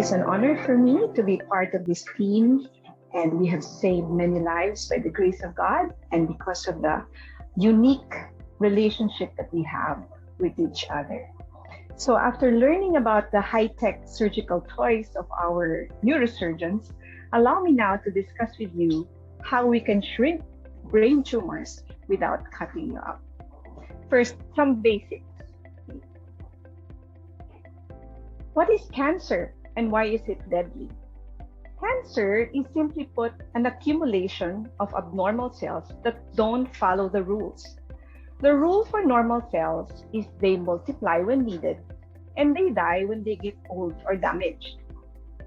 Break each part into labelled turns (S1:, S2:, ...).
S1: It's an honor for me to be part of this team, and we have saved many lives by the grace of God and because of the unique relationship that we have with each other. So after learning about the high-tech surgical toys of our neurosurgeons, allow me now to discuss with you how we can shrink brain tumors without cutting you up. First, some basics. What is cancer and why is it deadly? Cancer is, simply put, an accumulation of abnormal cells that don't follow the rules. The rule for normal cells is they multiply when needed and they die when they get old or damaged.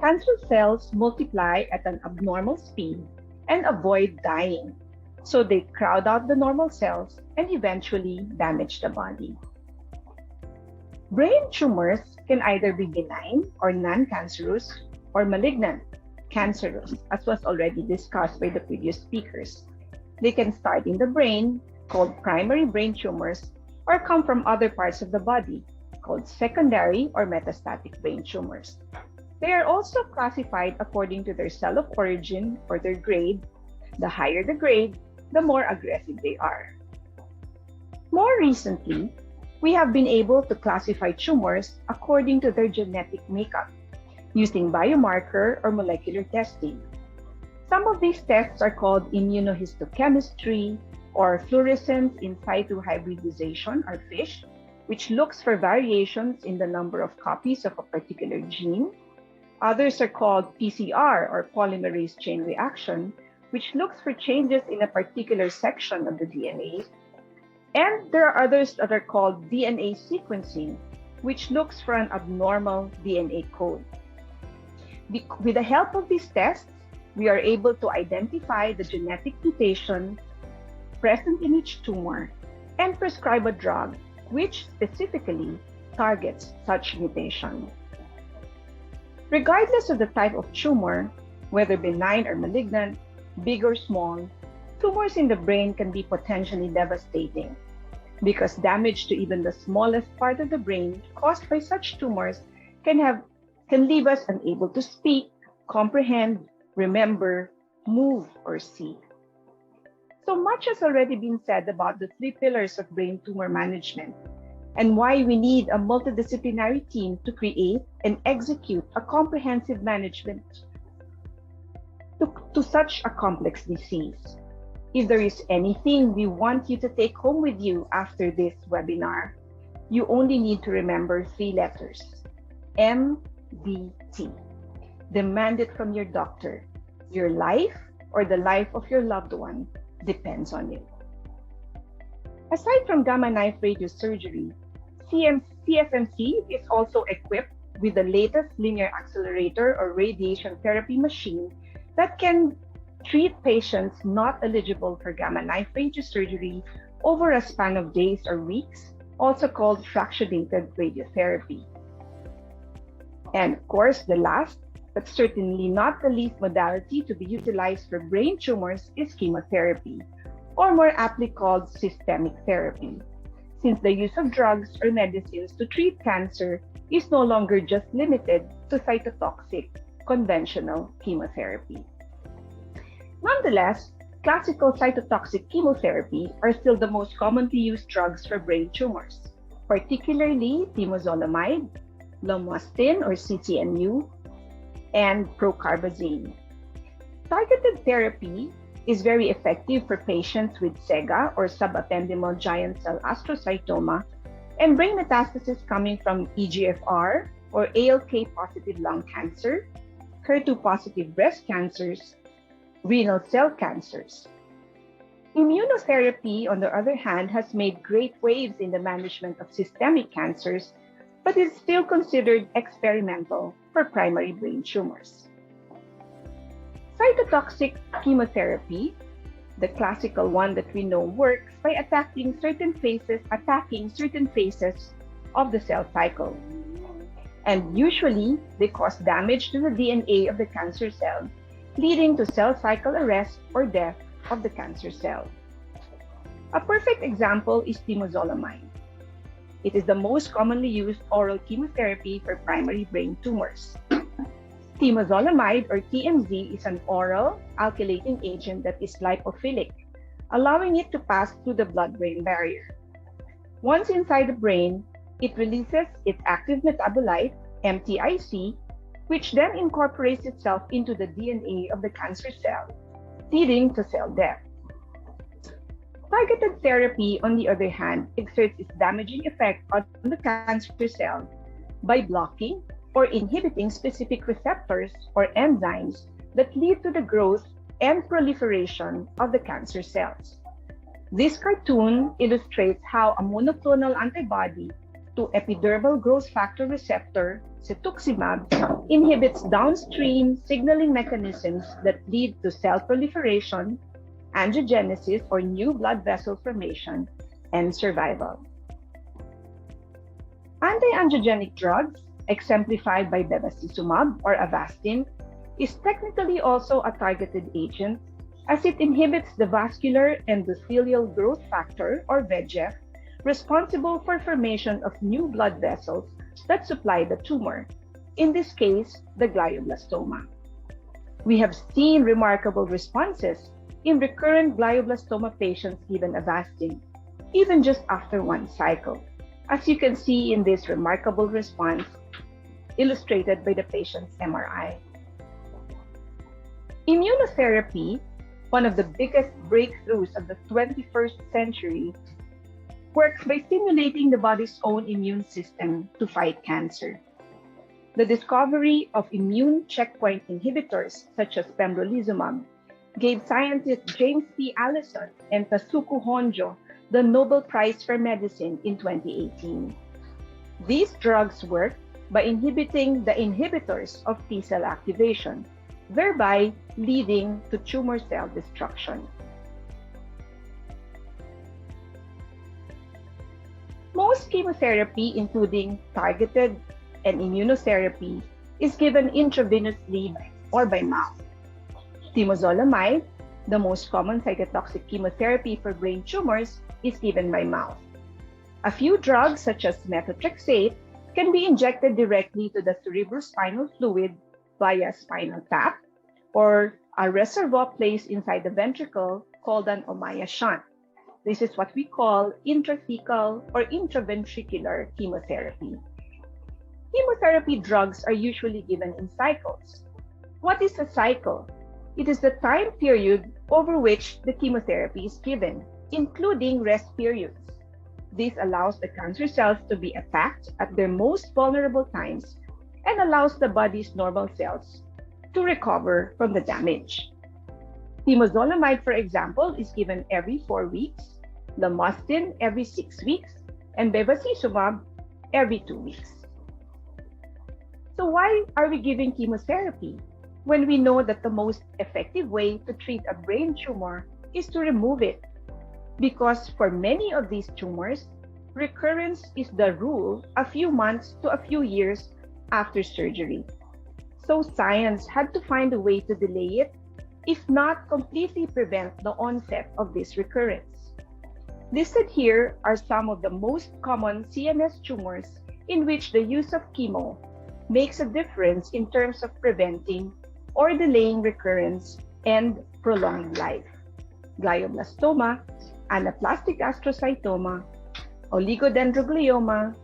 S1: Cancer cells multiply at an abnormal speed and avoid dying, so they crowd out the normal cells and eventually damage the body. Brain tumors can either be benign or non-cancerous or malignant, cancerous, as was already discussed by the previous speakers. They can start in the brain, called primary brain tumors, or come from other parts of the body, called secondary or metastatic brain tumors. They are also classified according to their cell of origin or their grade. The higher the grade, the more aggressive they are. More recently, we have been able to classify tumors according to their genetic makeup, using biomarker or molecular testing. Some of these tests are called immunohistochemistry or fluorescence in situ hybridization or FISH, which looks for variations in the number of copies of a particular gene. Others are called PCR or polymerase chain reaction, which looks for changes in a particular section of the DNA. And there are others that are called DNA sequencing, which looks for an abnormal DNA code. With the help of these tests, we are able to identify the genetic mutation present in each tumor and prescribe a drug which specifically targets such mutation. Regardless of the type of tumor, whether benign or malignant, big or small, tumors in the brain can be potentially devastating because damage to even the smallest part of the brain caused by such tumors can leave us unable to speak, comprehend, remember, move, or see. So much has already been said about the three pillars of brain tumor management and why we need a multidisciplinary team to create and execute a comprehensive management to such a complex disease. If there is anything we want you to take home with you after this webinar, you only need to remember three letters: MDT. Demand it from your doctor. Your life or the life of your loved one depends on it. Aside from gamma knife radiosurgery, CSMC is also equipped with the latest linear accelerator or radiation therapy machine that can treat patients not eligible for gamma knife radiosurgery over a span of days or weeks, also called fractionated radiotherapy. And of course, the last, but certainly not the least modality to be utilized for brain tumors is chemotherapy, or more aptly called systemic therapy, since the use of drugs or medicines to treat cancer is no longer just limited to cytotoxic conventional chemotherapy. Nonetheless, classical cytotoxic chemotherapy are still the most commonly used drugs for brain tumors, particularly temozolomide, lomustine or CCNU, and procarbazine. Targeted therapy is very effective for patients with SEGA or subependymal giant cell astrocytoma and brain metastasis coming from EGFR or ALK-positive lung cancer, HER2-positive breast cancers, renal cell cancers. Immunotherapy, on the other hand, has made great waves in the management of systemic cancers, but is still considered experimental for primary brain tumors. Cytotoxic chemotherapy, the classical one that we know, works by attacking certain phases of the cell cycle. And usually, they cause damage to the DNA of the cancer cell, leading to cell cycle arrest or death of the cancer cell. A perfect example is temozolomide. It is the most commonly used oral chemotherapy for primary brain tumors. Temozolomide, or TMZ, is an oral alkylating agent that is lipophilic, allowing it to pass through the blood-brain barrier. Once inside the brain, it releases its active metabolite, MTIC, which then incorporates itself into the DNA of the cancer cell, leading to cell death. Targeted therapy, on the other hand, exerts its damaging effect on the cancer cell by blocking or inhibiting specific receptors or enzymes that lead to the growth and proliferation of the cancer cells. This cartoon illustrates how a monoclonal antibody to epidermal growth factor receptor, cetuximab, inhibits downstream signaling mechanisms that lead to cell proliferation, angiogenesis or new blood vessel formation, and survival. Antiangiogenic drugs, exemplified by bevacizumab or Avastin, is technically also a targeted agent as it inhibits the vascular endothelial growth factor or VEGF responsible for formation of new blood vessels that supply the tumor, in this case, the glioblastoma. We have seen remarkable responses in recurrent glioblastoma patients given Avastin, even just after one cycle, as you can see in this remarkable response illustrated by the patient's MRI. Immunotherapy, one of the biggest breakthroughs of the 21st century, works by stimulating the body's own immune system to fight cancer. The discovery of immune checkpoint inhibitors such as pembrolizumab gave scientists James P. Allison and Tasuku Honjo the Nobel Prize for Medicine in 2018. These drugs work by inhibiting the inhibitors of T-cell activation, thereby leading to tumor cell destruction. Most chemotherapy, including targeted and immunotherapy, is given intravenously or by mouth. Temozolomide, the most common cytotoxic chemotherapy for brain tumors, is given by mouth. A few drugs, such as methotrexate, can be injected directly to the cerebrospinal fluid via spinal tap, or a reservoir placed inside the ventricle called an Ommaya shunt. This is what we call intrathecal or intraventricular chemotherapy. Chemotherapy drugs are usually given in cycles. What is a cycle? It is the time period over which the chemotherapy is given, including rest periods. This allows the cancer cells to be attacked at their most vulnerable times and allows the body's normal cells to recover from the damage. Temozolomide, for example, is given every 4 weeks, lomustine every 6 weeks, and bevacizumab every 2 weeks. So why are we giving chemotherapy when we know that the most effective way to treat a brain tumor is to remove it? Because for many of these tumors, recurrence is the rule a few months to a few years after surgery. So science had to find a way to delay it, if not completely prevent the onset of this recurrence. Listed here are some of the most common CNS tumors in which the use of chemo makes a difference in terms of preventing or delaying recurrence and prolonged life: glioblastoma, anaplastic astrocytoma, oligodendroglioma,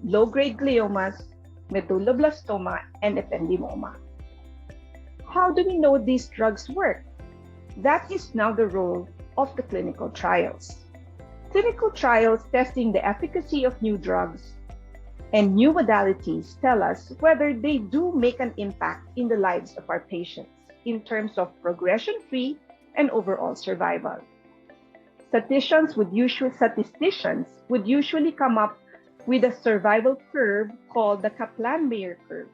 S1: low-grade gliomas, medulloblastoma, and ependymoma. How do we know these drugs work? That is now the role of the clinical trials. Clinical trials testing the efficacy of new drugs and new modalities tell us whether they do make an impact in the lives of our patients in terms of progression-free and overall survival. Statisticians would usually come up with a survival curve called the Kaplan-Meier curve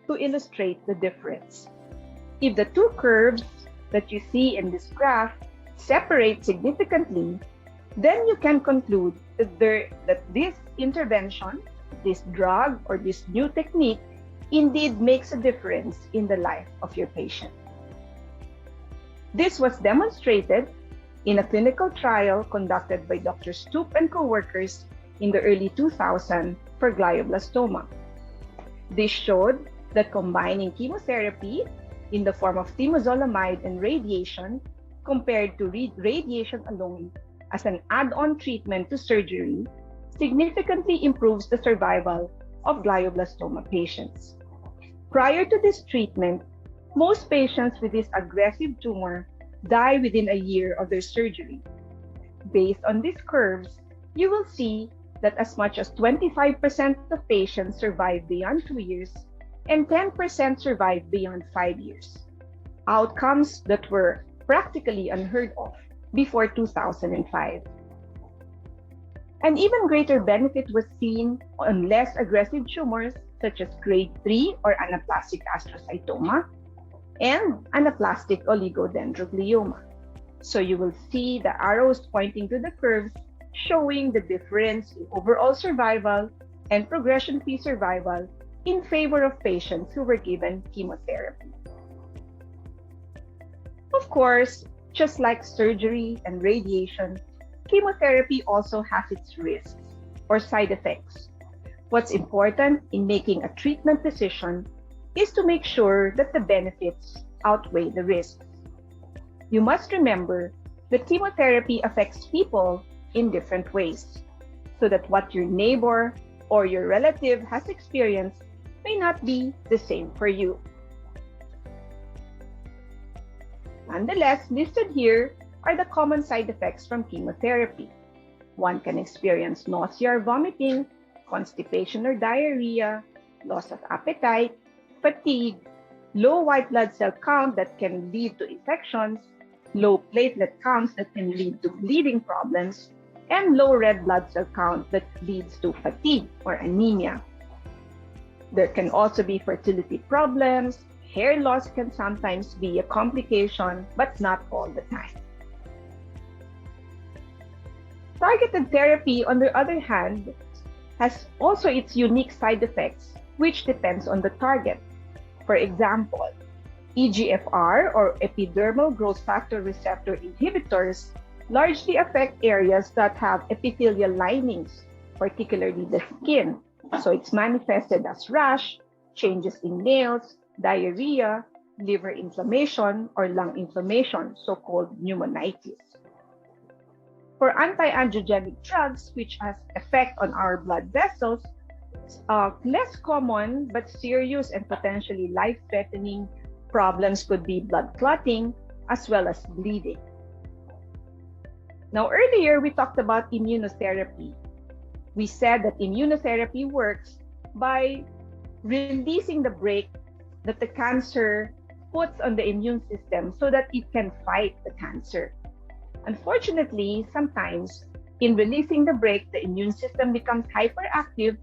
S1: to illustrate the difference. If the two curves that you see in this graph separate significantly, then you can conclude that this intervention, this drug, or this new technique indeed makes a difference in the life of your patient. This was demonstrated in a clinical trial conducted by Dr. Stoop and co-workers in the early 2000s for glioblastoma. This showed that combining chemotherapy in the form of temozolomide and radiation compared to radiation alone as an add-on treatment to surgery significantly improves the survival of glioblastoma patients. Prior to this treatment, most patients with this aggressive tumor die within a year of their surgery. Based on these curves, you will see that as much as 25% of patients survive beyond 2 years and 10% survive beyond 5 years. Outcomes that were practically unheard of before 2005. An even greater benefit was seen on less aggressive tumors such as grade 3 or Anaplastic Astrocytoma and Anaplastic Oligodendroglioma. So you will see the arrows pointing to the curves showing the difference in overall survival and progression-free survival in favor of patients who were given chemotherapy. Of course, just like surgery and radiation, chemotherapy also has its risks or side effects. What's important in making a treatment decision is to make sure that the benefits outweigh the risks. You must remember that chemotherapy affects people in different ways, so that what your neighbor or your relative has experienced may not be the same for you. Nonetheless, listed here are the common side effects from chemotherapy. One can experience nausea or vomiting, constipation or diarrhea, loss of appetite, fatigue, low white blood cell count that can lead to infections, low platelet counts that can lead to bleeding problems, and low red blood cell count that leads to fatigue or anemia. There can also be fertility problems. Hair loss can sometimes be a complication, but not all the time. Targeted therapy, on the other hand, has also its unique side effects, which depends on the target. For example, EGFR or epidermal growth factor receptor inhibitors largely affect areas that have epithelial linings, particularly the skin. So it's manifested as rash, changes in nails, diarrhea, liver inflammation, or lung inflammation, so-called pneumonitis. For antiangiogenic drugs, which has effect on our blood vessels, less common but serious and potentially life-threatening problems could be blood clotting as well as bleeding. Now, earlier we talked about immunotherapy. We said that immunotherapy works by releasing the brake that the cancer puts on the immune system so that it can fight the cancer. Unfortunately, sometimes in releasing the brake, the immune system becomes hyperactive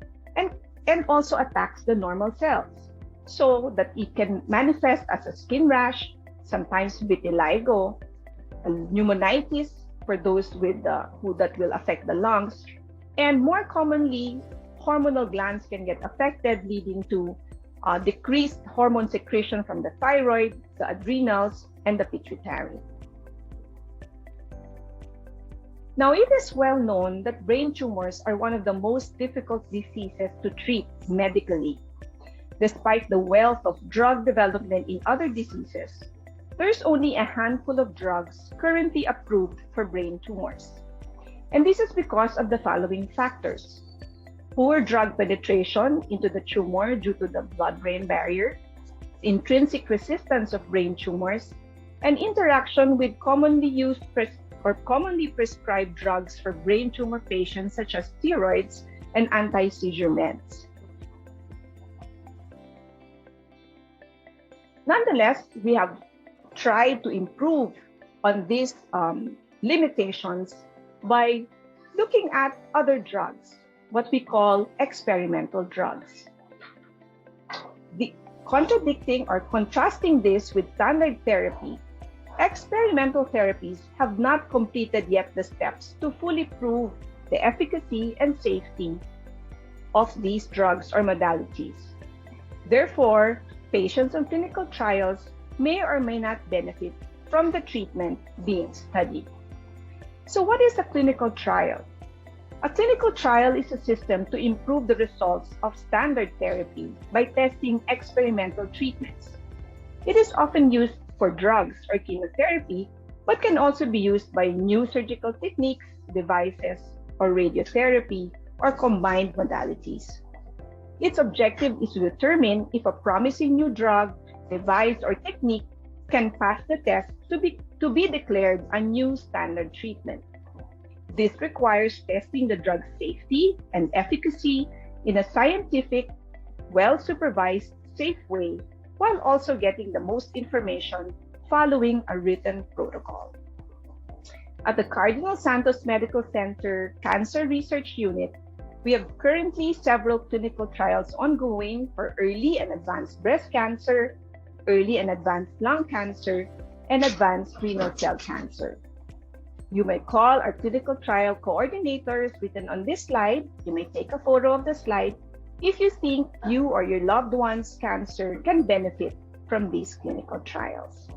S1: and also attacks the normal cells, so that it can manifest as a skin rash, sometimes vitiligo, pneumonitis for those with that will affect the lungs, and more commonly, hormonal glands can get affected, leading to decreased hormone secretion from the thyroid, the adrenals, and the pituitary. Now, it is well known that brain tumors are one of the most difficult diseases to treat medically. Despite the wealth of drug development in other diseases, there's only a handful of drugs currently approved for brain tumors. And this is because of the following factors: poor drug penetration into the tumor due to the blood-brain barrier, intrinsic resistance of brain tumors, and interaction with commonly prescribed drugs for brain tumor patients such as steroids and anti-seizure meds. Nonetheless, we have tried to improve on these limitations by looking at other drugs, what we call experimental drugs. Contradicting or contrasting this with standard therapy, experimental therapies have not completed yet the steps to fully prove the efficacy and safety of these drugs or modalities. Therefore, patients on clinical trials may or may not benefit from the treatment being studied. So what is a clinical trial? A clinical trial is a system to improve the results of standard therapy by testing experimental treatments. It is often used for drugs or chemotherapy, but can also be used by new surgical techniques, devices, or radiotherapy, or combined modalities. Its objective is to determine if a promising new drug, device, or technique can pass the test to be declared a new standard treatment. This requires testing the drug's safety and efficacy in a scientific, well-supervised, safe way, while also getting the most information following a written protocol. At the Cardinal Santos Medical Center Cancer Research Unit, we have currently several clinical trials ongoing for early and advanced breast cancer, early and advanced lung cancer, and advanced renal cell cancer. You may call our clinical trial coordinators written on this slide. You may take a photo of the slide if you think you or your loved one's cancer can benefit from these clinical trials.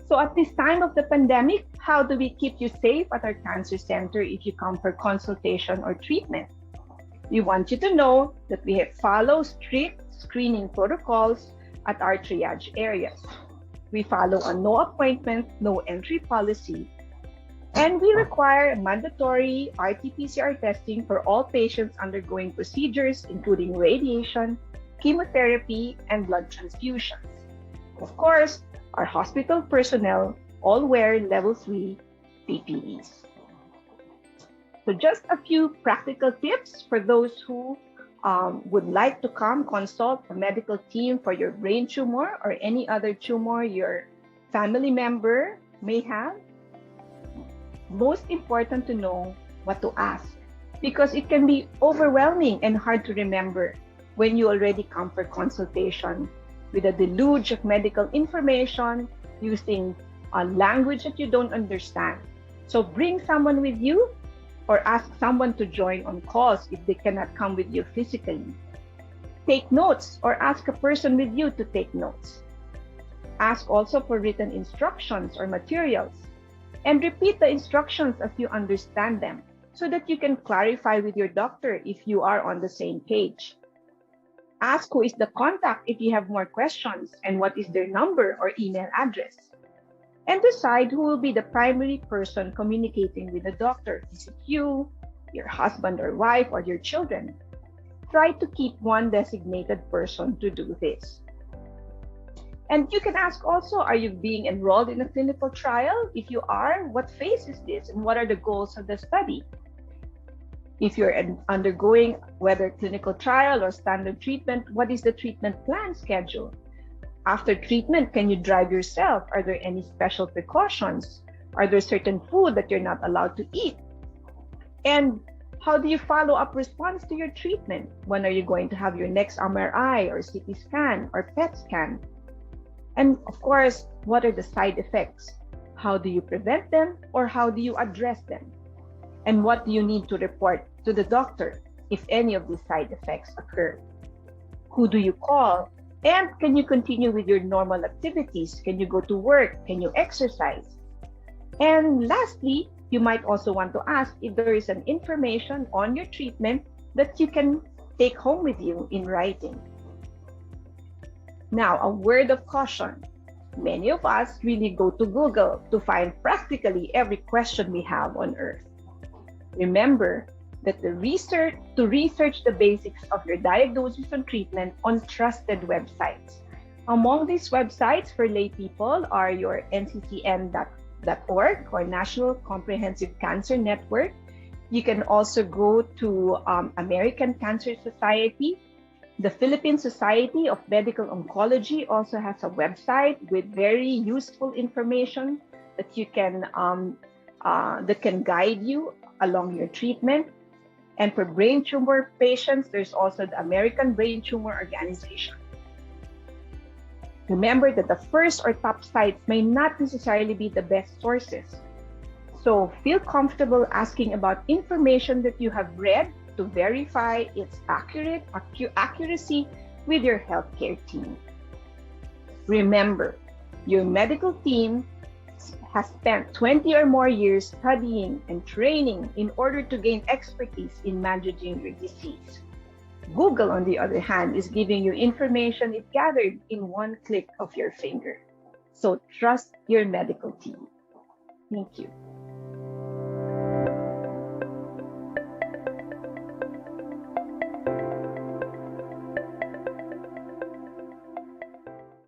S1: So at this time of the pandemic, how do we keep you safe at our cancer center if you come for consultation or treatment? We want you to know that we follow strict screening protocols at our triage areas. We follow a no appointment, no entry policy, and we require mandatory RT-PCR testing for all patients undergoing procedures, including radiation, chemotherapy, and blood transfusions. Of course, our hospital personnel all wear level 3 PPEs. So just a few practical tips for those who would like to come consult a medical team for your brain tumor or any other tumor your family member may have. Most important to know what to ask, because it can be overwhelming and hard to remember when you already come for consultation with a deluge of medical information using a language that you don't understand. So bring someone with you, or ask someone to join on calls if they cannot come with you physically. Take notes, or ask a person with you to take notes. Ask also for written instructions or materials, and repeat the instructions as you understand them so that you can clarify with your doctor if you are on the same page. Ask who is the contact if you have more questions and what is their number or email address. And decide who will be the primary person communicating with the doctor. Is it you, your husband or wife, or your children? Try to keep one designated person to do this. And you can ask also, are you being enrolled in a clinical trial? If you are, what phase is this and what are the goals of the study? If you're undergoing whether clinical trial or standard treatment, what is the treatment plan schedule? After treatment, can you drive yourself? Are there any special precautions? Are there certain food that you're not allowed to eat? And how do you follow up response to your treatment? When are you going to have your next MRI or CT scan or PET scan? And of course, what are the side effects? How do you prevent them, or how do you address them? And what do you need to report to the doctor if any of these side effects occur? Who do you call? And can you continue with your normal activities? Can you go to work? Can you exercise? And lastly, you might also want to ask if there is an information on your treatment that you can take home with you in writing. Now, a word of caution. Many of us really go to Google to find practically every question we have on Earth. Remember that to research the basics of your diagnosis and treatment on trusted websites. Among these websites for lay people are your nccn.org or National Comprehensive Cancer Network. You can also go to American Cancer Society. The Philippine Society of Medical Oncology also has a website with very useful information that you can that can guide you along your treatment. And for brain tumor patients, there's also the American Brain Tumor Organization. Remember that the first or top sites may not necessarily be the best sources. So feel comfortable asking about information that you have read to verify its accuracy with your healthcare team. Remember, your medical team has spent 20 or more years studying and training in order to gain expertise in managing your disease. Google, on the other hand, is giving you information it gathered in one click of your finger. So trust your medical team. Thank you.